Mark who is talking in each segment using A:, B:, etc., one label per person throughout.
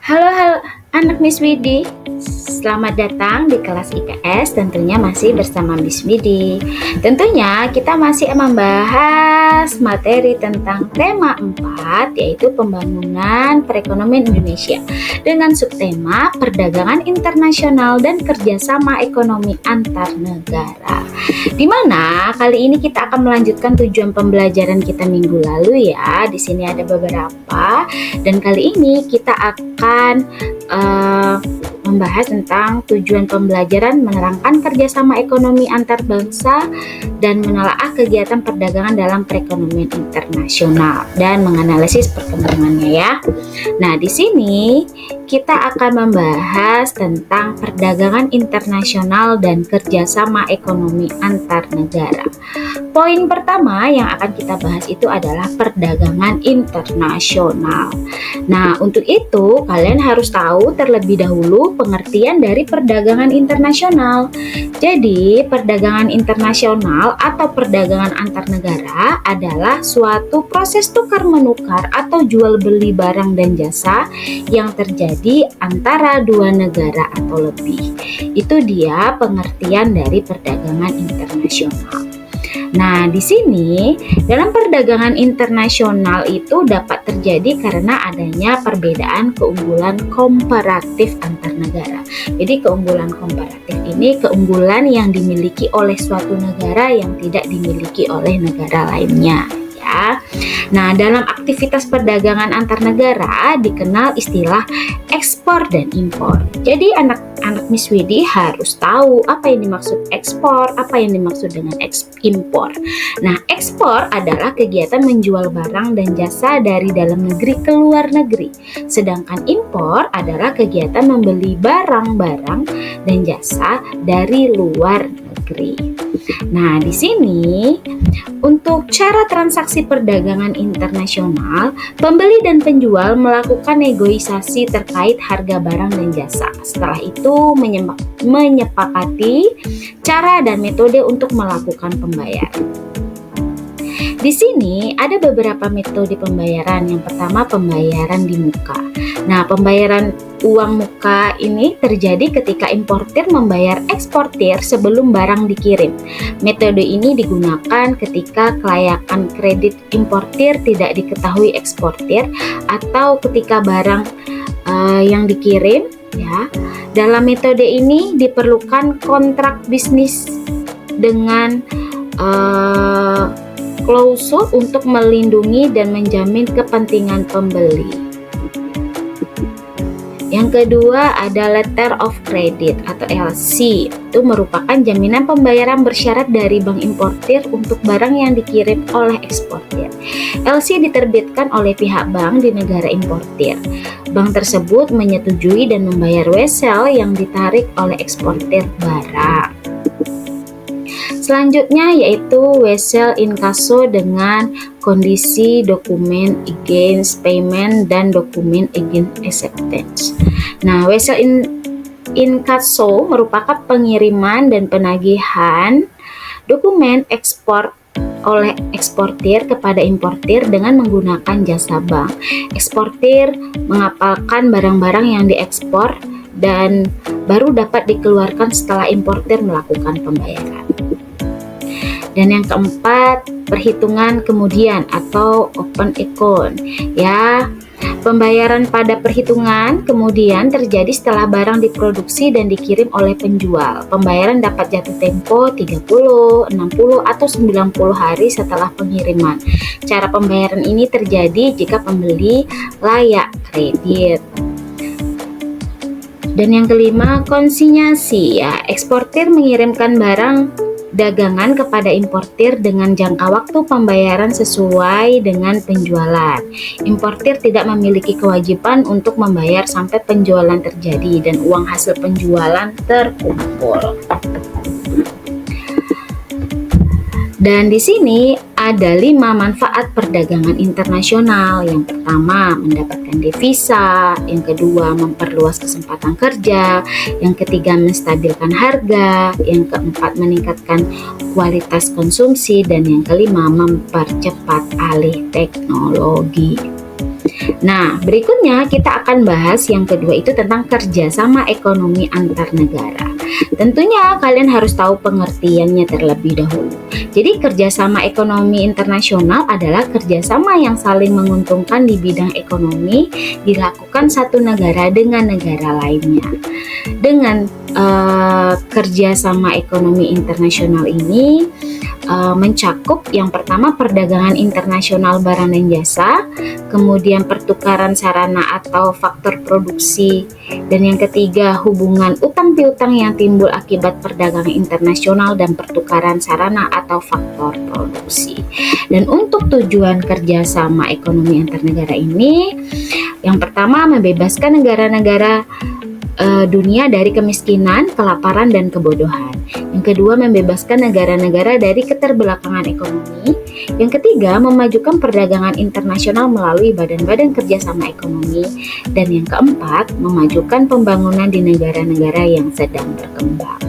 A: Halo, halo anak Miss Widi. Selamat datang di kelas IPS, tentunya masih bersama Miss Widi. Tentunya kita masih membahas materi tentang tema 4, yaitu pembangunan perekonomian Indonesia dengan subtema perdagangan internasional dan kerjasama ekonomi antar negara. Di mana kali ini kita akan melanjutkan tujuan pembelajaran kita minggu lalu ya. Di sini ada beberapa dan kali ini kita akan membahas tentang tujuan pembelajaran menerangkan kerjasama ekonomi antar bangsa dan menelaah kegiatan perdagangan dalam perekonomian internasional dan menganalisis perkembangannya ya. Nah, di sini kita akan membahas tentang perdagangan internasional dan kerjasama ekonomi antar negara. Poin pertama yang akan kita bahas itu adalah perdagangan internasional. Nah, untuk itu kalian harus tahu terlebih dahulu pengertian dari perdagangan internasional. Jadi, perdagangan internasional atau perdagangan antar negara adalah suatu proses tukar-menukar atau jual beli barang dan jasa yang terjadi antara dua negara atau lebih. Itu dia pengertian dari perdagangan internasional. Nah, di sini dalam perdagangan internasional itu dapat terjadi karena adanya perbedaan keunggulan komparatif antar negara. Jadi keunggulan komparatif ini keunggulan yang dimiliki oleh suatu negara yang tidak dimiliki oleh negara lainnya. Nah, dalam aktivitas perdagangan antar negara dikenal istilah ekspor dan impor. Jadi anak-anak Miss Widi harus tahu apa yang dimaksud ekspor, apa yang dimaksud dengan impor. Nah, ekspor adalah kegiatan menjual barang dan jasa dari dalam negeri ke luar negeri. Sedangkan impor adalah kegiatan membeli barang-barang dan jasa dari luar negeri. Nah, di sini untuk cara transaksi perdagangan internasional, pembeli dan penjual melakukan negosiasi terkait harga barang dan jasa. Setelah itu menyepakati cara dan metode untuk melakukan pembayaran. Di sini ada beberapa metode pembayaran. Yang pertama, pembayaran di muka. Nah, pembayaran uang muka ini terjadi ketika importir membayar eksportir sebelum barang dikirim. Metode ini digunakan ketika kelayakan kredit importir tidak diketahui eksportir atau ketika barang yang dikirim ya. Dalam metode ini diperlukan kontrak bisnis dengan klausul untuk melindungi dan menjamin kepentingan pembeli. Yang kedua ada letter of credit atau LC. Itu merupakan jaminan pembayaran bersyarat dari bank importir untuk barang yang dikirim oleh eksportir. LC diterbitkan oleh pihak bank di negara importir. Bank tersebut menyetujui dan membayar wesel yang ditarik oleh eksportir barang. Selanjutnya yaitu wesel inkasso dengan kondisi dokumen against payment dan dokumen against acceptance. Nah, wesel inkasso merupakan pengiriman dan penagihan dokumen ekspor oleh eksportir kepada importir dengan menggunakan jasa bank. Eksportir mengapalkan barang-barang yang diekspor dan baru dapat dikeluarkan setelah importir melakukan pembayaran. Dan yang keempat, perhitungan kemudian atau open account ya. Pembayaran pada perhitungan kemudian terjadi setelah barang diproduksi dan dikirim oleh penjual. Pembayaran dapat jatuh tempo 30, 60 atau 90 hari setelah pengiriman. Cara pembayaran ini terjadi jika pembeli layak kredit. Dan yang kelima, konsinyasi ya. Eksportir mengirimkan barang dagangan kepada importir dengan jangka waktu pembayaran sesuai dengan penjualan. Importir tidak memiliki kewajiban untuk membayar sampai penjualan terjadi dan uang hasil penjualan terkumpul. Dan di sini ada 5 manfaat perdagangan internasional. Yang pertama, mendapatkan devisa. Yang kedua, memperluas kesempatan kerja. Yang ketiga, menstabilkan harga. Yang keempat, meningkatkan kualitas konsumsi. Dan yang kelima, mempercepat alih teknologi. Nah, berikutnya kita akan bahas yang kedua itu tentang kerjasama ekonomi antar negara. Tentunya kalian harus tahu pengertiannya terlebih dahulu. Jadi kerjasama ekonomi internasional adalah kerjasama yang saling menguntungkan di bidang ekonomi dilakukan satu negara dengan negara lainnya. Dengan kerjasama ekonomi internasional ini mencakup yang pertama perdagangan internasional barang dan jasa, kemudian pertukaran sarana atau faktor produksi, dan yang ketiga hubungan utang piutang yang timbul akibat perdagangan internasional dan pertukaran sarana atau faktor produksi. Dan untuk tujuan kerjasama ekonomi antar negara ini, yang pertama membebaskan negara-negara dunia dari kemiskinan, kelaparan, dan kebodohan. Yang kedua, membebaskan negara-negara dari keterbelakangan ekonomi. Yang ketiga, memajukan perdagangan internasional melalui badan-badan kerjasama ekonomi. Dan yang keempat, memajukan pembangunan di negara-negara yang sedang berkembang.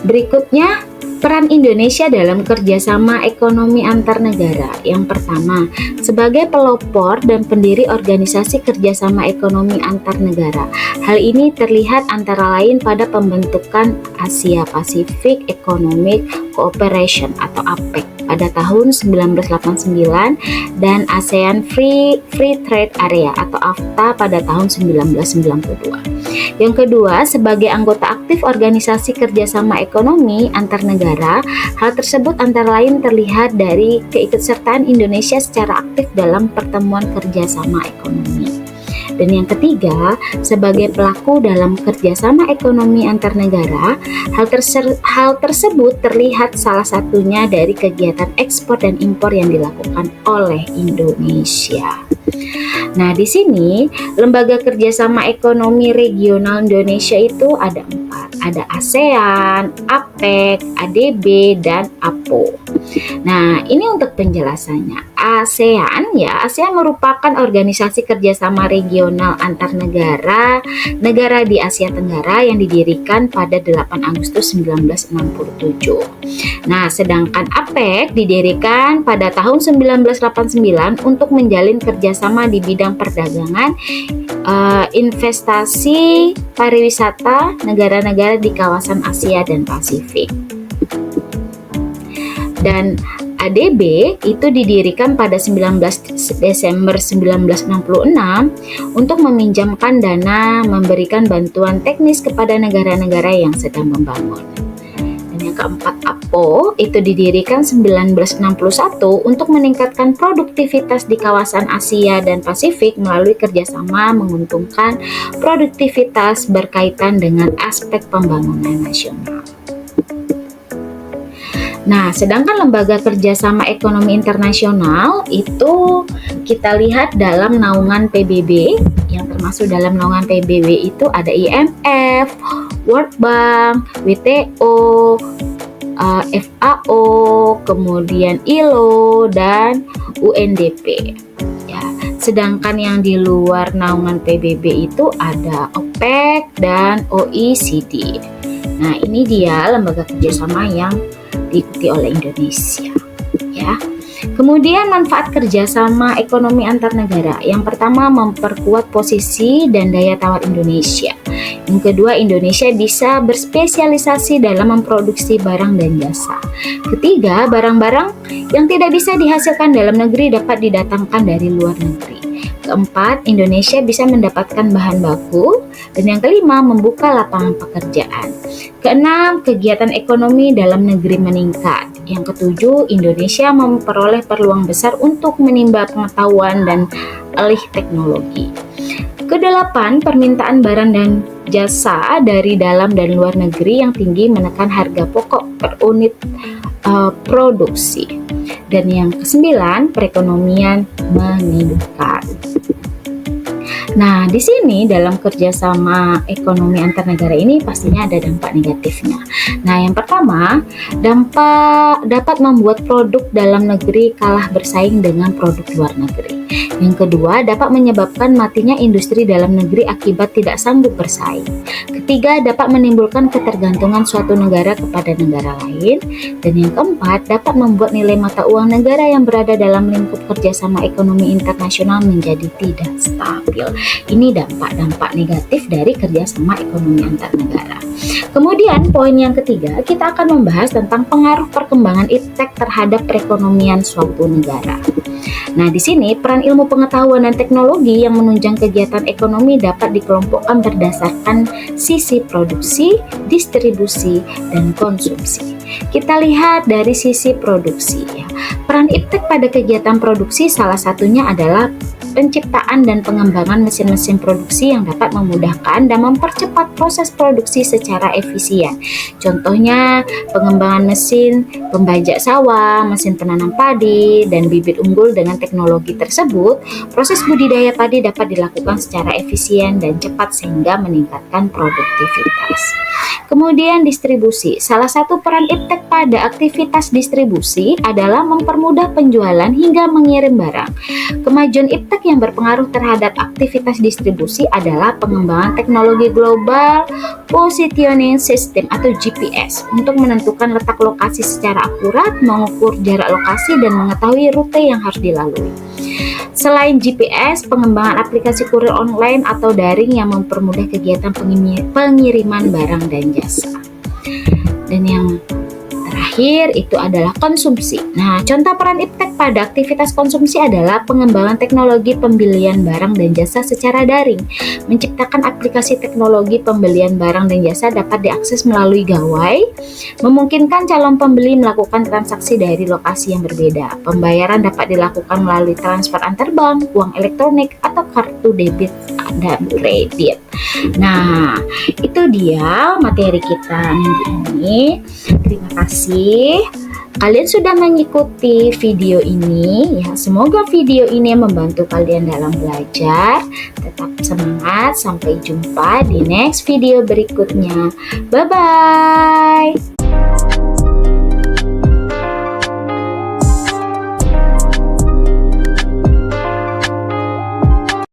A: Berikutnya, peran Indonesia dalam kerjasama ekonomi antar negara. Yang pertama, sebagai pelopor dan pendiri organisasi kerjasama ekonomi antar negara. Hal ini terlihat antara lain pada pembentukan Asia Pacific Economic Cooperation atau APEC pada tahun 1989 dan ASEAN Free Trade Area atau AFTA pada tahun 1992. Yang kedua, sebagai anggota aktif organisasi kerjasama ekonomi antar negara, hal tersebut antara lain terlihat dari keikutsertaan Indonesia secara aktif dalam pertemuan kerjasama ekonomi. Dan yang ketiga, sebagai pelaku dalam kerjasama ekonomi antar negara, hal tersebut terlihat salah satunya dari kegiatan ekspor dan impor yang dilakukan oleh Indonesia. Nah, di sini lembaga kerjasama ekonomi regional Indonesia itu ada 4. Ada ASEAN, APEC, ADB, dan APO. Nah, ini untuk penjelasannya. ASEAN merupakan organisasi kerjasama regional antar negara di Asia Tenggara yang didirikan pada 8 Agustus 1967. Nah, sedangkan APEC didirikan pada tahun 1989 untuk menjalin kerjasama di bidang perdagangan, investasi, pariwisata negara-negara di kawasan Asia dan Pasifik. Dan ADB itu didirikan pada 19 Desember 1966 untuk meminjamkan dana, memberikan bantuan teknis kepada negara-negara yang sedang membangun. Dan yang keempat, APO itu didirikan 1961 untuk meningkatkan produktivitas di kawasan Asia dan Pasifik melalui kerjasama menguntungkan produktivitas berkaitan dengan aspek pembangunan nasional. Nah, sedangkan lembaga kerjasama ekonomi internasional itu kita lihat dalam naungan PBB, yang termasuk dalam naungan PBB itu ada IMF, World Bank, WTO, FAO, kemudian ILO, dan UNDP. Ya, sedangkan yang di luar naungan PBB itu ada OPEC dan OECD. Nah, ini dia lembaga kerjasama yang diikuti oleh Indonesia, ya. Kemudian manfaat kerjasama ekonomi antar negara. Yang pertama, memperkuat posisi dan daya tawar Indonesia. Yang kedua, Indonesia bisa berspesialisasi dalam memproduksi barang dan jasa. Ketiga, barang-barang yang tidak bisa dihasilkan dalam negeri dapat didatangkan dari luar negeri. Keempat, Indonesia bisa mendapatkan bahan baku. Dan yang kelima, membuka lapangan pekerjaan. Keenam, kegiatan ekonomi dalam negeri meningkat. Yang ketujuh, Indonesia memperoleh peluang besar untuk menimba pengetahuan dan alih teknologi. Kedelapan, permintaan barang dan jasa dari dalam dan luar negeri yang tinggi menekan harga pokok per unit produksi. Dan yang kesembilan, perekonomian meningkat. Nah, di sini dalam kerjasama ekonomi antar negara ini pastinya ada dampak negatifnya. Nah, yang pertama, dampak dapat membuat produk dalam negeri kalah bersaing dengan produk luar negeri. Yang kedua, dapat menyebabkan matinya industri dalam negeri akibat tidak sanggup bersaing. Ketiga, dapat menimbulkan ketergantungan suatu negara kepada negara lain. Dan yang keempat, dapat membuat nilai mata uang negara yang berada dalam lingkup kerjasama ekonomi internasional menjadi tidak stabil. Ini dampak-dampak negatif dari kerjasama ekonomi antar negara. Kemudian poin yang ketiga, kita akan membahas tentang pengaruh perkembangan iptek terhadap perekonomian suatu negara. Nah, di sini peran ilmu pengetahuan dan teknologi yang menunjang kegiatan ekonomi dapat dikelompokkan berdasarkan sisi produksi, distribusi, dan konsumsi. Kita lihat dari sisi produksi ya. Peran iptek pada kegiatan produksi salah satunya adalah penciptaan dan pengembangan mesin-mesin produksi yang dapat memudahkan dan mempercepat proses produksi secara efisien. Contohnya, pengembangan mesin pembajak sawah, mesin penanam padi, dan bibit unggul. Dengan teknologi tersebut, proses budidaya padi dapat dilakukan secara efisien dan cepat sehingga meningkatkan produktivitas. Kemudian distribusi. Salah satu peran iptek pada aktivitas distribusi adalah mempermudah penjualan hingga mengirim barang. Kemajuan iptek yang berpengaruh terhadap aktivitas distribusi adalah pengembangan teknologi global positioning system atau GPS untuk menentukan letak lokasi secara akurat, mengukur jarak lokasi, dan mengetahui rute yang harus dilalui. Selain GPS, pengembangan aplikasi kurir online atau daring yang mempermudah kegiatan pengiriman barang dan jasa. Dan yang terakhir itu adalah konsumsi. Nah, contoh peran iptek pada aktivitas konsumsi adalah pengembangan teknologi pembelian barang dan jasa secara daring. Menciptakan aplikasi teknologi pembelian barang dan jasa dapat diakses melalui gawai, memungkinkan calon pembeli melakukan transaksi dari lokasi yang berbeda. Pembayaran dapat dilakukan melalui transfer antar bank, uang elektronik, atau kartu debit dan kredit. Nah, itu dia materi kita minggu ini. Terima kasih kalian sudah mengikuti video ini ya. Semoga video ini membantu kalian dalam belajar. Tetap semangat, sampai jumpa di next video berikutnya. Bye bye.